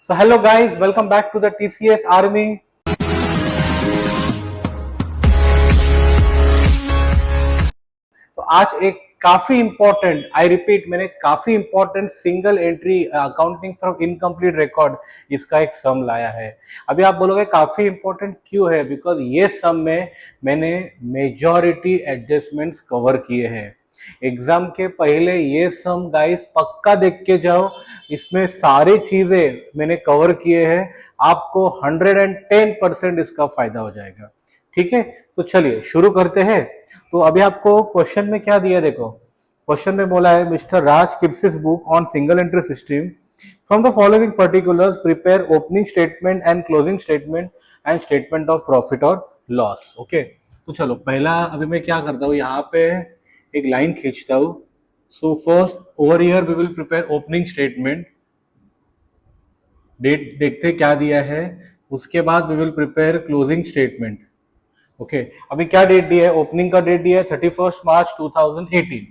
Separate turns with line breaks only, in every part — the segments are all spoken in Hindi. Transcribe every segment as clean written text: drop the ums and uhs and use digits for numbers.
So hello guys, welcome back to the TCS Army. तो आज एक काफी इंपॉर्टेंट, आई रिपीट, मैंने काफी important single entry accounting from incomplete record इसका एक सम लाया है। अभी आप बोलोगे काफी इंपॉर्टेंट क्यों है? बिकॉज ये सम में मैंने मेजॉरिटी एडजस्टमेंट्स कवर किए हैं। एग्जाम के पहले ये सम गाइस पक्का देख के जाओ, इसमें सारी चीजें मैंने कवर किए हैं। आपको 110% इसका फायदा हो जाएगा। ठीक है, तो चलिए शुरू करते हैं। तो अभी आपको क्वेश्चन में क्या दिया, देखो क्वेश्चन में बोला है mister Raj keeps his book on single entry system. From the following particulars prepare opening statement and closing statement and statement of profit और लॉस। ओके, तो चलो पहला अभी मैं क्या करता हूँ, यहाँ पे एक लाइन खींचता हूँ। So first over here we will prepare opening statement, date देखते क्या दिया है, उसके बाद we will prepare closing statement. Okay, अभी क्या डेट दिया है? ओपनिंग का डेट दिया है 31 मार्च 2018।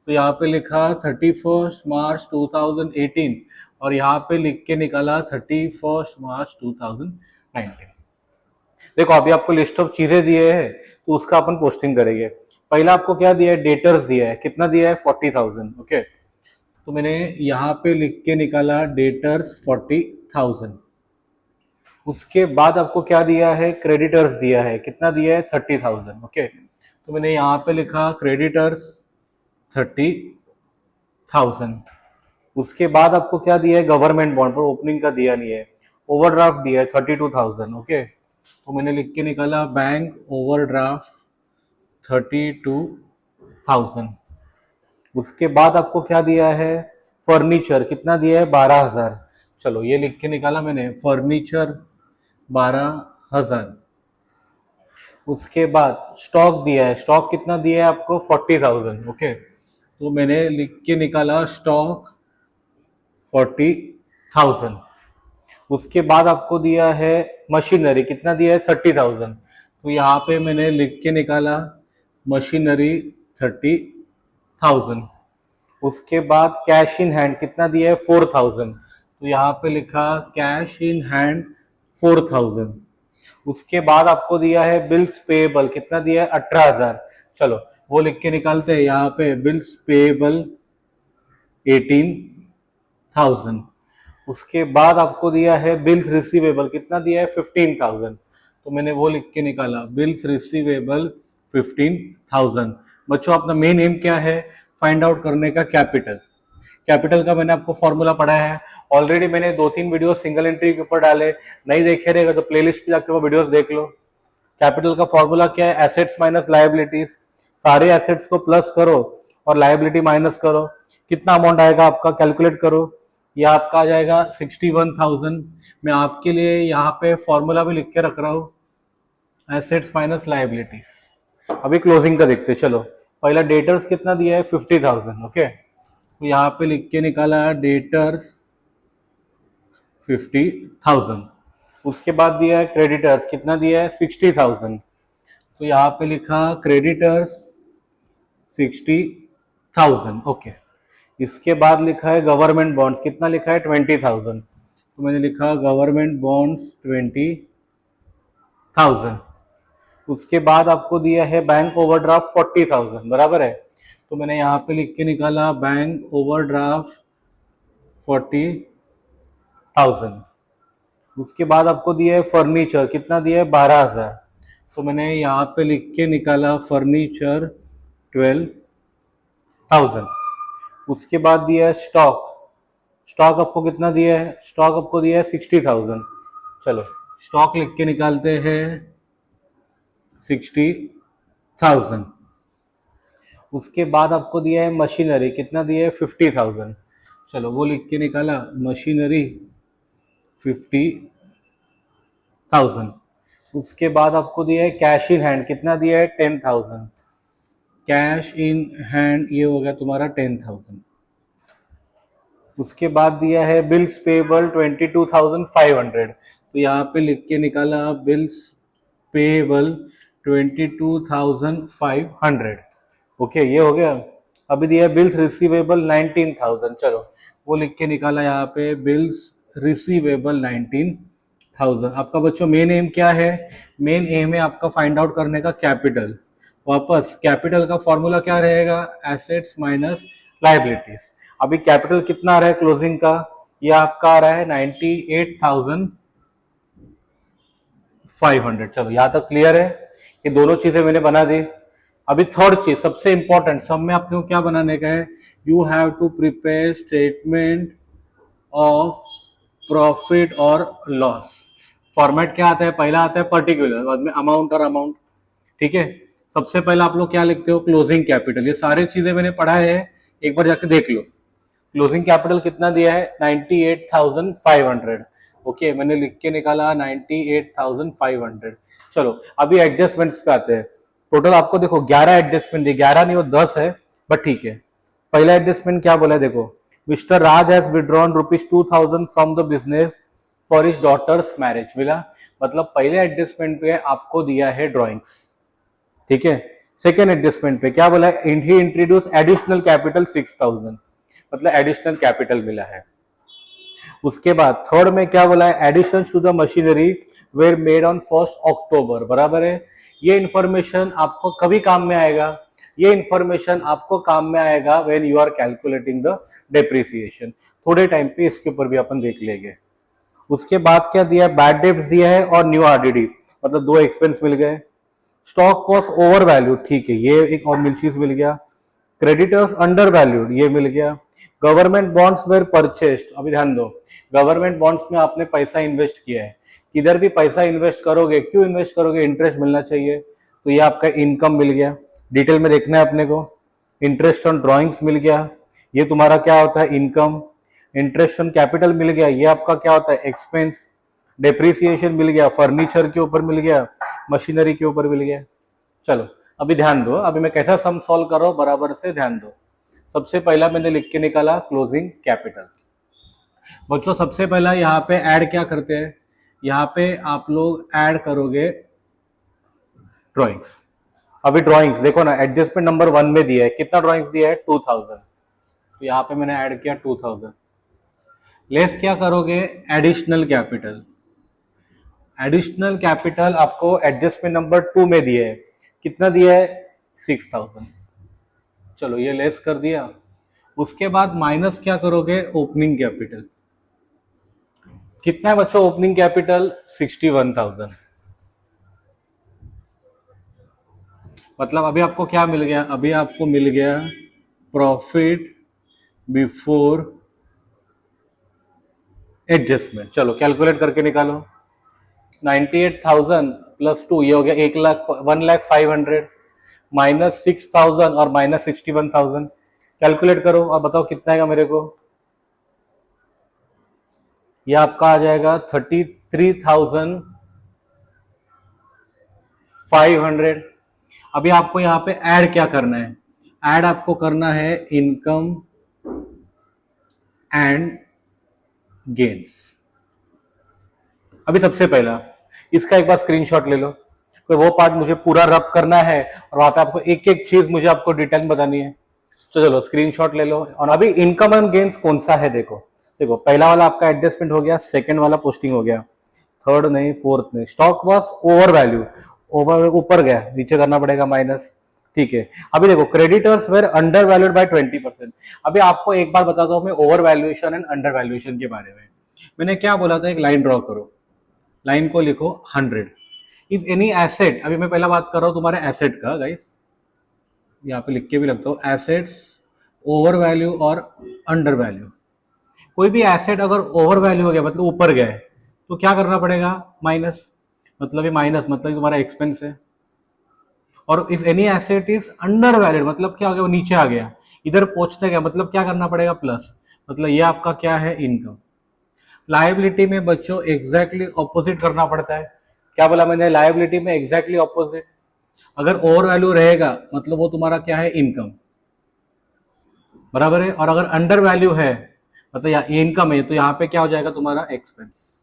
तो यहाँ पे लिखा 31 मार्च 2018 और यहाँ पे लिख के निकाला 31 मार्च 2019। देखो अभी आपको लिस्ट ऑफ चीजें दिए हैं तो उसका अपन पोस्टिंग करेंगे। पहला आपको क्या दिया है? डेटर्स दिया है, कितना दिया है? 40,000। ओके, तो मैंने यहाँ पे लिख के निकाला डेटर्स 40,000। उसके बाद आपको क्या दिया है? क्रेडिटर्स दिया है, कितना दिया है? 30,000। ओके, तो मैंने यहाँ पे लिखा क्रेडिटर्स 30,000। उसके बाद आपको क्या दिया है? गवर्नमेंट बॉन्ड पर ओपनिंग का दिया नहीं है। ओवरड्राफ्ट दिया है 32,000। ओके, तो मैंने लिख के निकाला बैंक ओवरड्राफ्ट 32,000। उसके बाद आपको क्या दिया है? फर्नीचर कितना दिया है? 12,000। चलो ये लिख के निकाला मैंने, फर्नीचर 12,000। उसके बाद स्टॉक दिया है, स्टॉक कितना दिया है आपको? 40,000। ओके, तो मैंने लिख के निकाला स्टॉक 40,000। उसके बाद आपको दिया है मशीनरी, कितना दिया है? 30,000। तो यहाँ पे मैंने लिख के निकाला मशीनरी 30,000। उसके बाद कैश इन हैंड कितना दिया है? 4,000। तो यहाँ पे लिखा कैश इन हैंड 4,000। उसके बाद आपको दिया है बिल्स पेएबल, कितना दिया है? 18,000। चलो वो लिख के निकालते हैं, यहाँ पे बिल्स पेएबल 18,000। उसके बाद आपको दिया है बिल्स रिसीवेबल, कितना दिया है? 15,000। तो मैंने वो लिख के निकाला बिल्स रिसीवेबल 15,000। बच्चों अपना मेन एम क्या है? फाइंड आउट करने का कैपिटल। कैपिटल का मैंने आपको फॉर्मूला पढ़ाया है ऑलरेडी, मैंने 2-3 वीडियो सिंगल एंट्री के ऊपर डाले। नहीं देखे रहेगा तो प्लेलिस्ट पे जाके वो वीडियोस देख लो। कैपिटल का फॉर्मूला क्या है? Assets minus liabilities. सारे एसेट्स को प्लस करो और लायबिलिटी माइनस करो, कितना अमाउंट आएगा आपका? कैलकुलेट करो। ये आपका आ जाएगा 61,000। मैं आपके लिए यहाँ पे फॉर्मूला भी लिख के रख रहा हूँ, एसेट्स माइनस लायबिलिटीज। अभी क्लोजिंग का देखते, चलो पहला डेटर्स कितना दिया है? 50,000। ओके, तो यहाँ पे लिख के निकाला डेटर्स 50,000। उसके बाद दिया है क्रेडिटर्स, कितना दिया है? 60,000। तो यहाँ पे लिखा क्रेडिटर्स 60,000। ओके, इसके बाद लिखा है गवर्नमेंट बॉन्ड्स, कितना लिखा है? 20,000। तो मैंने लिखा गवर्नमेंट बॉन्ड्स 20,000। उसके बाद आपको दिया है बैंक ओवरड्राफ्ट 40,000, बराबर है। तो मैंने यहाँ पे लिख के निकाला बैंक ओवरड्राफ्ट 40,000। उसके बाद आपको दिया है फर्नीचर, कितना दिया है? 12,000। तो मैंने यहाँ पे लिख के निकाला फर्नीचर 12,000। उसके बाद दिया है स्टॉक, स्टॉक आपको कितना दिया है? स्टॉक आपको दिया है 60,000। चलो स्टॉक लिख के निकालते हैं 60,000। उसके बाद आपको दिया है मशीनरी, कितना दिया है? 50,000। चलो वो लिख के निकाला मशीनरी 50,000। उसके बाद आपको दिया है कैश इन हैंड, कितना दिया है? 10,000। कैश इन हैंड ये हो गया तुम्हारा 10,000। उसके बाद दिया है बिल्स पेबल 22,500। तो यहाँ पे लिख के निकाला बिल्स पेबल 22,500। ओके, ये हो गया। अभी दिया है बिल्स रिसीवेबल 19,000। चलो वो लिख के निकाला यहाँ पे बिल्स रिसीवेबल 19,000। आपका बच्चों मेन एम क्या है? मेन एम है आपका फाइंड आउट करने का कैपिटल। वापस कैपिटल का फॉर्मूला क्या रहेगा? Assets minus liabilities. अभी कैपिटल कितना आ रहा है क्लोजिंग का? ये आपका आ रहा है 98,500। चलो यहां तक क्लियर है? ये दोनों चीजें मैंने बना दी। अभी थर्ड चीज सबसे इंपॉर्टेंट, सब में आपको क्या बनाने का है? You have to prepare statement of profit और लॉस। फॉर्मेट क्या आता है? पहला आता है पर्टिकुलर, बाद में अमाउंट और अमाउंट। ठीक है, सबसे पहले आप लोग क्या लिखते हो? Closing capital. ये सारी चीजें मैंने पढ़ा है, एक बार जाके देख लो। क्लोजिंग कैपिटल कितना दिया है? 98,500। ओके, मैंने लिख के निकाला 98,500। चलो अभी एडजस्टमेंट्स पे आते हैं। टोटल आपको देखो 11 एडजस्टमेंट दिए, 11 नहीं वो 10 है, बट ठीक है। पहला एडजस्टमेंट क्या बोला है देखो, mister Raj has withdrawn ₹2,000 from the business for his daughter's marriage. मिला? मतलब पहले एडजस्टमेंट पे आपको दिया है ड्रॉइंग्स। ठीक है, सेकेंड एडजस्टमेंट पे क्या बोला है? ही इंट्रोड्यूस एडिशनल कैपिटल 6,000, मतलब एडिशनल कैपिटल मिला है। उसके बाद थर्ड में क्या बोला है? Addition to the machinery were made on 1 October. बराबर है? ये इंफॉर्मेशन आपको कभी काम में आएगा? ये इंफॉर्मेशन आपको काम में आएगा when you are calculating the depreciation. थोड़े टाइम पे इसके ऊपर भी अपन देख लेंगे। उसके बाद क्या दिया है? बैड डेब्ट्स दिया है और न्यू आरडीडी, मतलब दो एक्सपेंस मिल गए। स्टॉक कॉस्ट ओवर वैल्यू, ठीक है, ये एक और मिल चीज मिल गया। क्रेडिटर्स अंडर वैल्यूड, ये मिल गया। Government bonds were purchased. अभी ध्यान दो, गवर्नमेंट बॉन्ड्स में आपने पैसा इन्वेस्ट किया है, किधर भी पैसा इन्वेस्ट करोगे, क्यों इन्वेस्ट करोगे? इंटरेस्ट मिलना चाहिए, तो ये आपका इनकम मिल गया। डिटेल में देखना है अपने को। इंटरेस्ट ऑन ड्रॉइंग्स मिल गया, ये तुम्हारा क्या होता है? इनकम। इंटरेस्ट ऑन कैपिटल मिल गया, ये आपका क्या होता है? एक्सपेंस। डेप्रिसिएशन मिल गया, फर्नीचर के ऊपर मिल गया, मशीनरी के ऊपर मिल गया। चलो अभी ध्यान दो, अभी मैं कैसा सम सॉल्व कर रहा हूं, बराबर से ध्यान दो। सबसे पहला मैंने लिख के निकाला क्लोजिंग कैपिटल। बच्चों सबसे पहला यहाँ पे ऐड क्या करते हैं? यहाँ पे आप लोग ऐड करोगे ड्रॉइंग्स। अभी ड्रॉइंग्स देखो ना, एडजस्टमेंट नंबर 1 में दिया है, कितना ड्रॉइंग्स दिया है? 2,000। तो यहाँ पे मैंने ऐड किया 2,000। लेस क्या करोगे? Additional capital. एडिशनल कैपिटल आपको एडजस्टमेंट नंबर 2 में दिया है, कितना दिया है? 6,000। चलो ये लेस कर दिया। उसके बाद माइनस क्या करोगे? Opening capital. कितना है बच्चों ओपनिंग कैपिटल? 61,000। मतलब अभी आपको क्या मिल गया? अभी आपको मिल गया प्रॉफिट बिफोर एडजस्टमेंट। चलो कैलकुलेट करके निकालो। 98,000 प्लस 2, ये हो गया 1,05,000 माइनस 6,000 और माइनस 61,000। कैलकुलेट करो और बताओ कितना आएगा मेरे को? ये आपका आ जाएगा 33,500। अभी आपको यहाँ पे ऐड क्या करना है? ऐड आपको करना है इनकम एंड गेन्स। अभी सबसे पहला इसका एक बार स्क्रीनशॉट ले लो, कोई वो पार्ट मुझे पूरा रब करना है और वहां पे आपको एक एक चीज मुझे आपको डिटेल बतानी है। तो चलो स्क्रीनशॉट ले लो। और अभी इनकम एंड गेन्स कौन सा है देखो, देखो पहला वाला आपका एडजस्टमेंट हो गया, सेकंड वाला पोस्टिंग हो गया, थर्ड नहीं, फोर्थ नहीं। Stock was over value, over ऊपर गया, नीचे करना पड़ेगा माइनस। ठीक है, अभी देखो creditors were under valued by 20%। अभी आपको एक बार बताता हूं मैं over valuation and under valuation के बारे में। मैंने क्या बोला था? एक लाइन ड्रॉ करो, लाइन को लिखो 100। इफ एनी एसेट, अभी मैं पहला बात कर रहा हूं तुम्हारे एसेट का गाइस, यहाँ पे लिख के भी लगता हूँ, एसेट्स ओवर वैल्यू और अंडर वैल्यू। कोई भी एसेट अगर ओवर वैल्यू हो गया मतलब ऊपर गया है, तो क्या करना पड़ेगा? माइनस। मतलब ये माइनस मतलब तुम्हारा एक्सपेंस है। और if any asset is under valued मतलब क्या हो गया? वो नीचे आ गया, इधर पहुंचने गया, मतलब क्या करना पड़ेगा? प्लस। मतलब ये आपका क्या है? इनकम। लायबिलिटी में बच्चों एग्जैक्टली ऑपोजिट करना पड़ता है। क्या बोला मैंने? लायबिलिटी में एग्जैक्टली ऑपोजिट। अगर ओवर वैल्यू रहेगा मतलब वो तुम्हारा क्या है? इनकम। बराबर है? और अगर अंडर वैल्यू है मतलब इनकम है, तो यहाँ पे क्या हो जाएगा? तुम्हारा एक्सपेंस।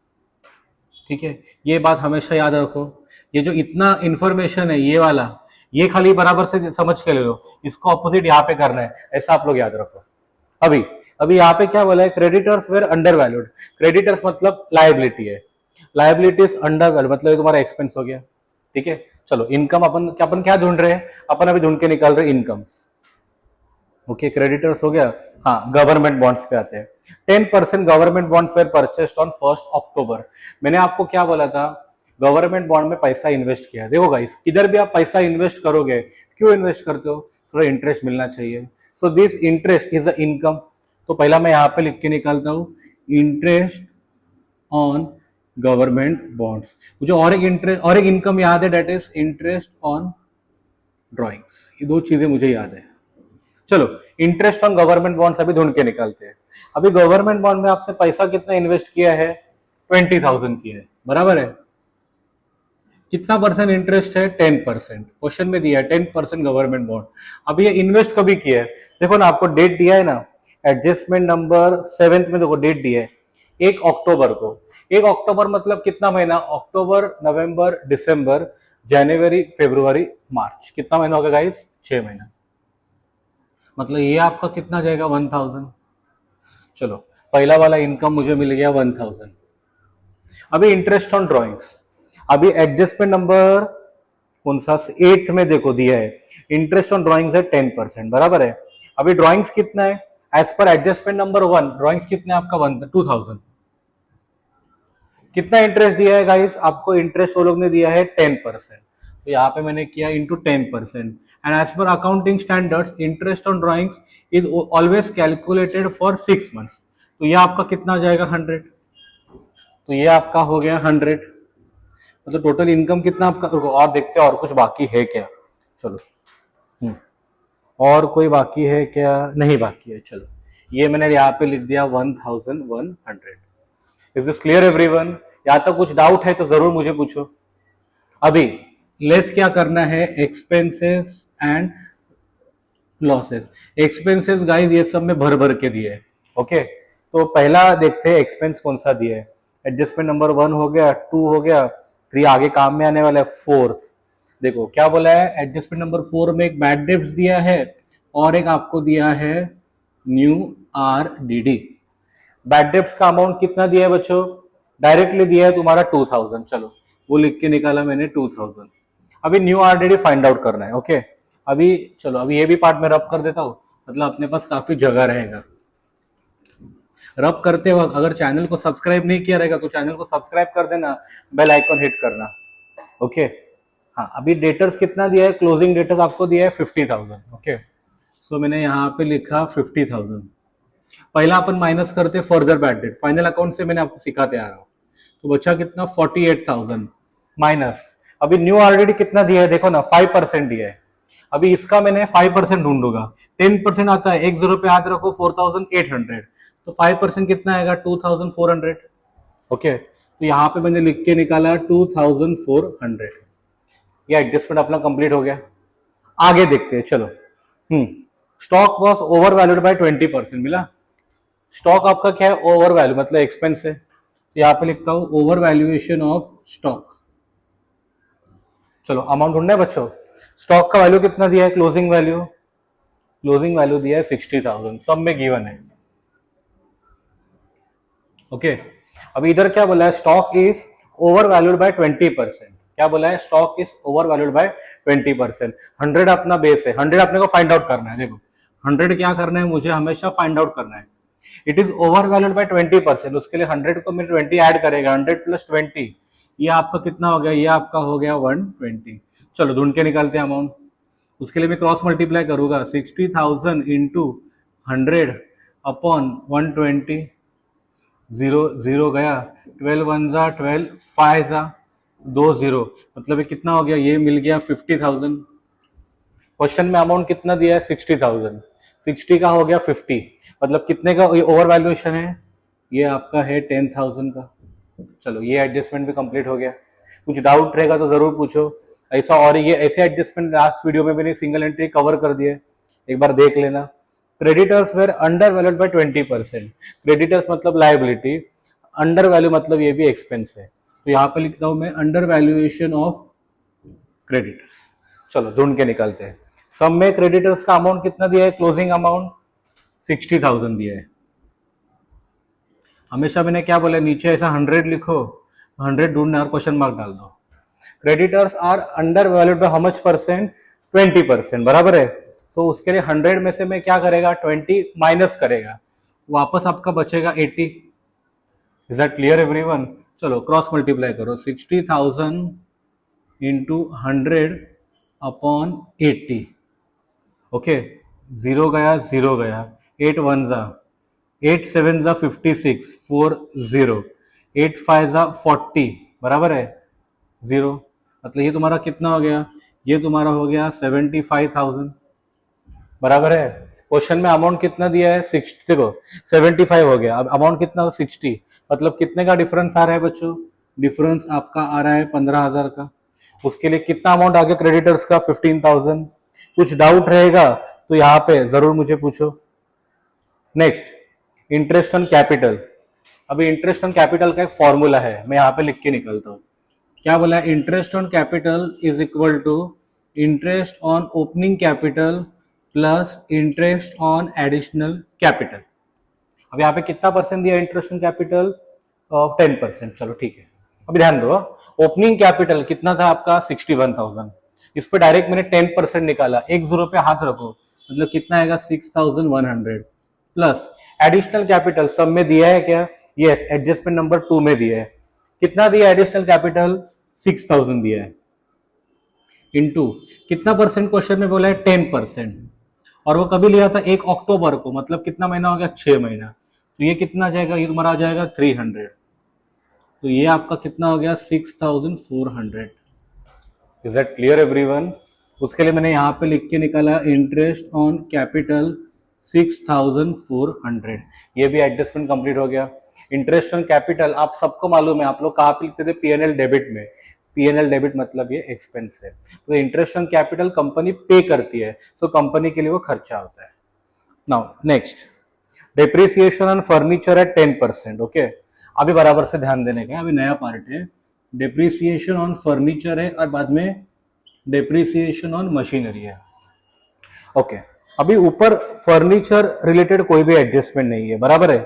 ठीक है, ये बात हमेशा याद रखो। ये जो इतना इंफॉर्मेशन है ये वाला, ये खाली बराबर से समझ के ले लो, इसको ऑपोजिट यहाँ पे करना है, ऐसा आप लोग याद रखो। अभी अभी यहाँ पे क्या बोला है, creditors were under valued. Creditors मतलब लाइबिलिटी है, लाइबिलिटीज अंडर वैल्यू मतलब ये तुम्हारा एक्सपेंस हो गया, ठीक है। चलो इनकम अपन क्या ढूंढ रहे हैं, अपन अभी ढूंढ के निकाल रहे हैं इनकम्स। ओके क्रेडिटर्स हो गया। हाँ गवर्नमेंट बॉन्ड्स पे आते हैं। 10% government bonds were purchased on 1 October. मैंने आपको क्या बोला था, गवर्नमेंट बॉन्ड में पैसा इन्वेस्ट किया। देखो गाइस किधर भी आप पैसा इन्वेस्ट करोगे, क्यों इन्वेस्ट करते हो, थोड़ा इंटरेस्ट मिलना चाहिए। So this interest is a income. तो पहला मैं यहाँ पे लिख के निकालता हूँ, इंटरेस्ट ऑन गवर्नमेंट बॉन्ड्स। मुझे और एक इंटरेस्ट और एक इनकम याद है, that is interest on drawings. ये दो चीजें मुझे याद है। चलो इंटरेस्ट ऑन गवर्नमेंट बॉन्ड्स अभी ढूंढ के निकालते हैं। अभी गवर्नमेंट बॉन्ड में आपने पैसा कितना इन्वेस्ट किया है, 20,000 किया है, बराबर है। कितना परसेंट इंटरेस्ट है, 10%। क्वेश्चन में दिया है 10% गवर्नमेंट बॉन्ड। अभी ये इन्वेस्ट कभी किया है, देखो ना आपको डेट दिया है ना, एडजस्टमेंट नंबर 7 में देखो डेट दिया है 1 अक्टूबर को। 1 अक्टूबर मतलब कितना महीना, अक्टूबर नवंबर दिसंबर जनवरी फरवरी मार्च, कितना महीना होगा गाइस, 6 महीना। मतलब ये आपका कितना जाएगा, 1000। चलो पहला वाला इनकम मुझे मिल गया 1000। अभी इंटरेस्ट ऑन ड्रॉइंग्स, अभी एडजस्टमेंट नंबर कौन सा, 8 में देखो दिया है, इंटरेस्ट ऑन ड्रॉइंग्स है 10%, बराबर है। अभी ड्रॉइंग्स कितना है, as per adjustment number 1 drawings कितने आपका 2000। कितना इंटरेस्ट दिया है गाइस आपको, इंटरेस्ट वो लोग ने दिया है 10%। तो यहाँ पे मैंने किया into 10%। And as per accounting standards interest on drawings is always calculated for 6 months. तो ये आपका कितना जाएगा, 100। तो ये आपका हो गया 100। मतलब टोटल इनकम कितना आपका, और देखते हैं और कुछ बाकी है क्या। चलो और कोई बाकी है क्या, नहीं बाकी है। चलो ये मैंने यहाँ पे लिख दिया 1100। इज दिस क्लियर एवरीवन, यहाँ तक कुछ डाउट है तो जरूर मुझे पूछो। अभी लेस क्या करना है, expenses and losses. Expenses guys ये सब में भर भर के दिए है, ओके। तो पहला देखते हैं एक्सपेंस कौन सा दिया है। एडजस्टमेंट नंबर 1 हो गया, 2 हो गया, 3 आगे काम में आने वाला है, 4th। देखो क्या बोला है, एडजस्टमेंट नंबर 4 में एक बैड डेब्ट्स दिया है और एक आपको दिया है न्यू आरडीडी। बैड डेब्ट्स का अमाउंट कितना दिया है बच्चों, डायरेक्टली दिया है तुम्हारा 2000। चलो वो लिख के निकाला मैंने 2000। अभी न्यू आरडीडी फाइंड आउट करना है, ओके। अभी चलो अभी ये भी पार्ट में रब कर देता हूँ, मतलब अपने पास काफी जगह रहेगा। रब करते वक्त अगर चैनल को सब्सक्राइब नहीं किया रहेगा तो चैनल को सब्सक्राइब कर देना, बेल आइकन हिट करना, ओके। हाँ अभी डेटर्स कितना दिया है, क्लोजिंग डेटर्स आपको दिया है 50,000, ओके। सो मैंने यहाँ पे लिखा 50,000। पहला अपन माइनस करते further bad debt, final account से मैंने आपको सिखाते आ रहा हूँ। तो बचा कितना, 48,000 माइनस। अभी न्यू ऑलरेडी कितना दिया है देखो ना, 5% दिया है। अभी इसका मैंने 5% ढूंढूंगा, 10% आता है, एक 0 पे याद रखो 4800। तो 5% कितना आएगा, 2400, ओके। तो यहाँ पे मैंने लिख के निकाला 2400। ये एडजस्टमेंट अपना कंप्लीट हो गया। आगे देखते हैं चलो। Stock was over valued by 20%, मिला। स्टॉक आपका क्या है, ओवर वैल्यू मतलब एक्सपेंस है। तो यहाँ पे लिखता हूं ओवर वैल्यूएशन ऑफ स्टॉक। चलो अमाउंट ढूंढना है बच्चों। स्टॉक का वैल्यू कितना दिया है, क्लोजिंग वैल्यू, क्लोजिंग वैल्यू दिया है 60,000, सब में गिवन है, ओके। अभी इधर क्या बोला है, stock is over valued by 20%। क्या बोला है, stock is over valued by 20%। 100 अपना बेस है, 100 अपने को फाइंड आउट करना है। देखो 100 क्या करना है, मुझे हमेशा फाइंड आउट करना है। It is over valued by 20%, उसके लिए 100 को मैंने 20 ऐड करेगा, 100 प्लस 20, ये आपका कितना हो गया, ये आपका हो गया 120। चलो ढूंढ के निकालते हैं अमाउंट। उसके लिए मैं क्रॉस मल्टीप्लाई करूंगा, 60,000 इंटू 100 अपॉन 120, 0 0 गया, 12 1 जा 12, 5 जा 2 0, मतलब ये कितना हो गया, ये मिल गया 50,000। क्वेश्चन में अमाउंट कितना दिया है, 60,000, 60 का हो गया 50, मतलब कितने का ओवर वैल्यूएशन है, ये आपका है 10,000 का। चलो ये एडजस्टमेंट भी कंप्लीट हो गया। कुछ डाउट रहेगा तो जरूर पूछो ऐसा, और ये ऐसे एडजस्टमेंट लास्ट वीडियो में मैंने सिंगल एंट्री कवर कर दिए, एक बार देख लेना। Creditors were under valued by 20%। Creditors मतलब लाइबिलिटी, अंडर वैल्यू मतलब ये भी एक्सपेंस है। तो यहाँ पे लिखता हूं मैं अंडर वैल्यूएशन ऑफ क्रेडिटर्स। चलो ढूंढ के निकालते हैं। सब में क्रेडिटर्स का अमाउंट कितना दिया है, क्लोजिंग अमाउंट 60,000 दिया है, हमेशा मैंने क्या बोला, नीचे ऐसा 100 लिखो, 100 ढूंढना और क्वेश्चन मार्क डाल दो। Creditors are under valued by how much percent, 20%, बराबर है। तो उसके लिए 100 में से मैं क्या करेगा, 20 माइनस करेगा, वापस आपका बचेगा 80। Is that clear everyone? चलो क्रॉस मल्टीप्लाई करो, 60,000 इंटू 100 अपॉन 80। ओके, जीरो गया, जीरो गया, 8 वन जा 8 सेवन जा 56, 4 0, 8 फाइव जा 40, बराबर है जीरो। मतलब ये तुम्हारा कितना हो गया, ये तुम्हारा हो गया 75,000, बराबर है। क्वेश्चन में अमाउंट कितना दिया है, 60, देखो 75 हो गया, अब अमाउंट कितना हो, 60। मतलब कितने का डिफरेंस आ रहा है बच्चों, डिफरेंस आपका आ रहा है 15,000 का। उसके लिए कितना अमाउंट आ गया क्रेडिटर्स का, 15,000। कुछ डाउट रहेगा तो यहाँ पे जरूर मुझे पूछो। Next, interest on capital. अभी इंटरेस्ट ऑन कैपिटल का एक फॉर्मूला है, मैं यहाँ पे लिख के निकलता हूँ। क्या बोला है, interest on capital is equal to interest on opening capital plus interest on additional capital. अब यहाँ पे कितना परसेंट दिया इंटरेस्ट ऑन कैपिटल, 10%। चलो ठीक है, अभी ध्यान दो, ओपनिंग कैपिटल कितना था आपका, 61,000। इस पर डायरेक्ट मैंने 10% निकाला, एक जीरो पे हाथ रखो, मतलब कितना आएगा, 6,100 प्लस एडिशनल कैपिटल सब में दिया है क्या, यस, एडजस्टमेंट नंबर 2 में दिया है। कितना दिया एडिशनल कैपिटल, 6,000 दिया है, इनटू कितना परसेंट क्वेश्चन में बोला है, 10%। और वो कभी लिया था, 1 अक्टूबर को, मतलब कितना महीना हो गया, 6 महीना। तो ये कितना आ जाएगा, ये तुम्हारा आ जाएगा 300। तो ये आपका कितना हो गया, 6,400। Is that clear everyone? उसके लिए मैंने यहाँ पे लिख के निकाला इंटरेस्ट ऑन कैपिटल 6,400। ये भी एडजस्टमेंट कंप्लीट हो गया। इंटरेस्ट ऑन कैपिटल आप सबको मालूम है, आप लोग कहाँ पे लिखते थे, पीएनएल डेबिट में। पीएनएल डेबिट मतलब ये एक्सपेंस है। तो इंटरेस्ट ऑन कैपिटल कंपनी पे करती है, तो कंपनी के लिए वो खर्चा होता है। Now next, depreciation on furniture at 10%। Okay, अभी बराबर से ध्यान देने का, अभी नया पार्ट है। डेप्रिसिएशन ऑन फर्नीचर है और बाद में डेप्रिसिएशन ऑन मशीनरी है। ओके, अभी ऊपर फर्नीचर रिलेटेड कोई भी एडजस्टमेंट नहीं है, बराबर है।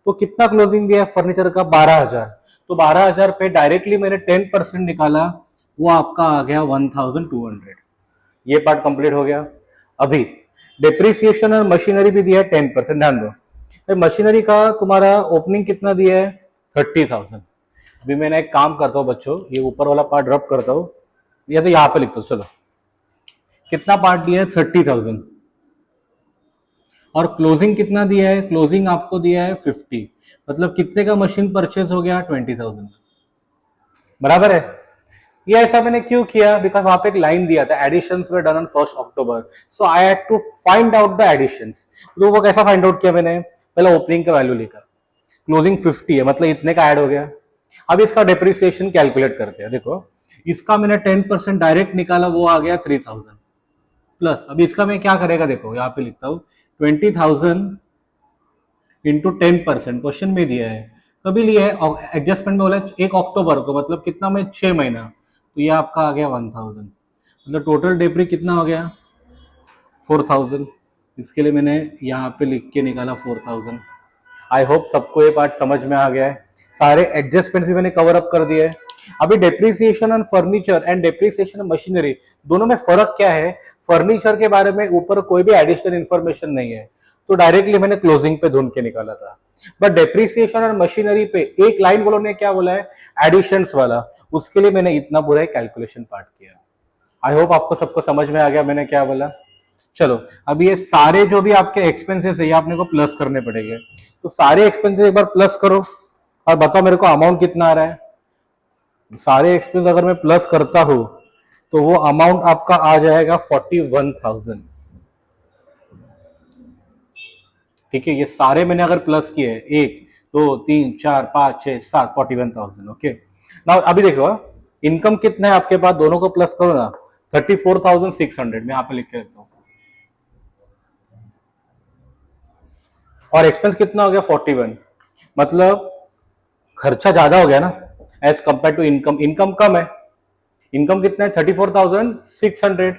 तो कितना क्लोजिंग दिया है फर्नीचर का, 12,000। तो 12,000 पे डायरेक्टली मैंने 10% निकाला, वो आपका आ गया 1,200। ये पार्ट कंप्लीट हो गया। अभी डेप्रिसिएशन और मशीनरी भी दिया है 10%, ध्यान दो। मशीनरी का तुम्हारा ओपनिंग कितना दिया है, 30,000। अभी मैंने एक काम करता हूँ बच्चों, ये ऊपर वाला पार्ट रब करता हूँ, या तो यहाँ पे लिखता हूँ, चलो कितना पार्ट दिया है, 30,000। और क्लोजिंग कितना दिया है, क्लोजिंग आपको दिया है 50। मतलब कितने का मशीन परचेज हो गया, 20,000, बराबर है। ये ऐसा मैंने क्यों किया, बिकॉज वहां पे एक लाइन दिया था, additions were done on 1 October, so I had to find out the additions. तो वो कैसा फाइंड आउट किया मैंने, पहले ओपनिंग का वैल्यू लिखा, क्लोजिंग 50 है, मतलब इतने का ऐड हो गया। अब इसका डेप्रिसिएशन कैलकुलेट करते हैं। देखो, इसका मैंने 10% डायरेक्ट निकाला, वो आ गया 3,000 प्लस। अब इसका मैं क्या करेगा, देखो यहाँ पे लिखता हूँ, 20,000 इंटू 10%, क्वेश्चन में दिया है, कभी लिया है, एडजस्टमेंट में बोला 1 अक्टूबर को, मतलब कितना में, 6 महीना। तो ये आपका आ गया 1,000, मतलब टोटल डेप्री कितना हो गया, 4,000। इसके लिए मैंने यहाँ पे लिख के निकाला 4,000। आई होप सबको ये पार्ट समझ में आ गया है। सारे एडजस्टमेंट्स भी मैंने कवर अप कर दिए हैं। अभी depreciation on furniture and depreciation on machinery, दोनों में फर्क क्या है, फर्नीचर के बारे में ऊपर कोई भी एडिशनल इंफॉर्मेशन नहीं है, तो डायरेक्टली मैंने क्लोजिंग पे ढूंढ के निकाला था। बट डेप्रिसिएशन और मशीनरी पे एक लाइन बोलो ने क्या बोला है, एडिशंस वाला, उसके लिए मैंने इतना पूरा कैलकुलेशन पार्ट किया। आई होप आपको सबको समझ में आ गया मैंने क्या बोला। चलो, अब ये सारे जो भी आपके एक्सपेंसेस है, ये आपने को प्लस करने पड़ेंगे। तो सारे एक्सपेंसेस एक बार प्लस करो और बताओ मेरे को अमाउंट कितना आ रहा है। सारे एक्सपेंस अगर मैं प्लस करता हूं तो वो अमाउंट आपका आ जाएगा 41,000। ठीक है, ये सारे मैंने अगर प्लस किए, 1 2 3 4 5 6 7, 41,000। ओके, नाउ अभी देखो, इनकम कितना है आपके पास, दोनों को प्लस करो ना, 34,600, मैं यहाँ पे लिख के रखता हूँ। और एक्सपेंस कितना हो गया, 41। मतलब खर्चा ज्यादा हो गया ना as compare to income. Income कम है, इनकम कितना है, 34,600,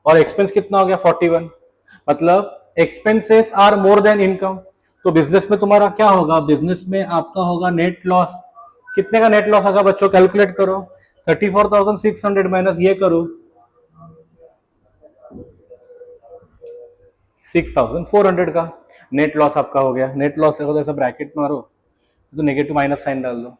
और एक्सपेंस कितना हो गया, 41। मतलब expenses are more than income. तो बिजनेस में तुम्हारा क्या होगा, बिजनेस में आपका होगा नेट लॉस। कितने का नेट लॉस होगा बच्चों, कैलकुलेट करो। 34,600 माइनस ये करो 6,400 का नेट लॉस आपका हो गया। नेट लॉस देखो तो ऐसा ब्रैकेट मारो तो नेगेटिव माइनस साइन डाल दो।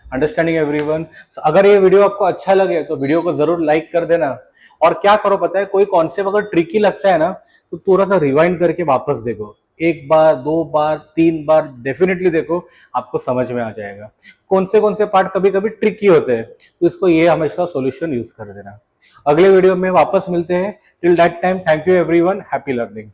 Understanding everyone. अगर ये वीडियो आपको अच्छा लगे तो वीडियो को जरूर लाइक कर देना। और क्या करो पता है, कोई कॉन्सेप्ट अगर ट्रिकी लगता है ना तो थोड़ा सा रिवाइंड करके वापस देखो, एक बार, दो बार, तीन बार डेफिनेटली देखो, आपको समझ में आ जाएगा कौन से पार्ट कभी कभी ट्रिकी होते हैं। तो इसको ये हमेशा सॉल्यूशन यूज कर देना। अगले वीडियो में वापस मिलते हैं। Till that time, thank you everyone, happy learning.